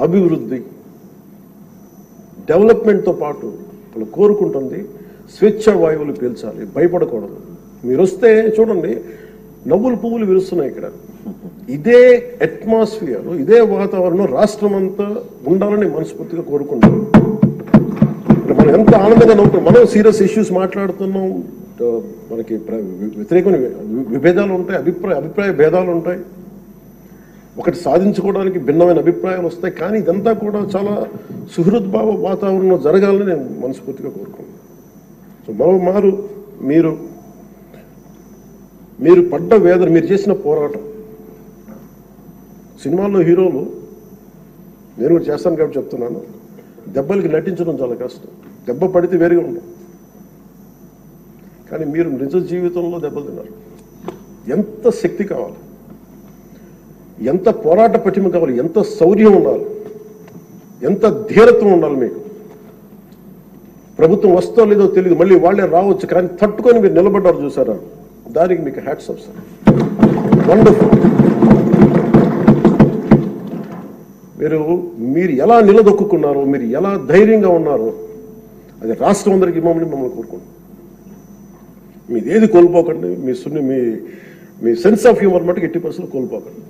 అభివృద్ధి, డెవలప్మెంట్తో పాటు వాళ్ళు కోరుకుంటుంది స్వేచ్ఛ వాయువులు పీల్చాలి, భయపడకూడదు. మీరు వస్తే చూడండి, నవ్వులు పువ్వులు విరుస్తున్నాయి ఇక్కడ. ఇదే అట్మాస్ఫియర్, ఇదే వాతావరణం రాష్ట్రం అంతా ఉండాలని మనస్ఫూర్తిగా కోరుకుంటాం. మనం ఎంత ఆనందంగా నవ్వుతాం. మనం సీరియస్ ఇష్యూస్ మాట్లాడుతున్నాం, మనకి వ్యతిరేకమైన విభేదాలు ఉంటాయి, అభిప్రాయ భేదాలు ఉంటాయి, ఒకటి సాధించుకోవడానికి భిన్నమైన అభిప్రాయాలు వస్తాయి. కానీ ఇదంతా కూడా చాలా సుహృద్భావ వాతావరణంలో జరగాలని నేను మనస్ఫూర్తిగా కోరుకున్నాను. సో మరోమారు మీరు పడ్డ వేదన, మీరు చేసిన పోరాటం, సినిమాల్లో హీరోలు, నేను కూడా చేస్తాను కాబట్టి చెప్తున్నాను, దెబ్బలకి నటించడం చాలా కష్టం. దెబ్బ పడితే వేరుగా ఉండవు. కానీ మీరు నిజ జీవితంలో దెబ్బలు తిన్నారు. ఎంత శక్తి కావాలి, ఎంత పోరాట పటిమ కావాలి, ఎంత శౌర్యం ఉండాలి, ఎంత ధీరత్వం ఉండాలి మీకు. ప్రభుత్వం వస్తో లేదో తెలియదు, మళ్ళీ వాళ్ళే రావచ్చు, కానీ తట్టుకొని మీరు నిలబడ్డారు చూసారా, దానికి మీకు హ్యాట్స్ ఆఫ్ సార్. వండర్ఫుల్. మీరు ఎలా నిలదొక్కున్నారో, మీరు ఎలా ధైర్యంగా ఉన్నారో, అది రాష్ట్రం అందరికీ మమ్మల్ని కోరుకుంటాం. మీది ఏది కోల్పోకండి. మీ సెన్స్ ఆఫ్ హ్యూమర్ మటుకు 80% కోల్పోకండి.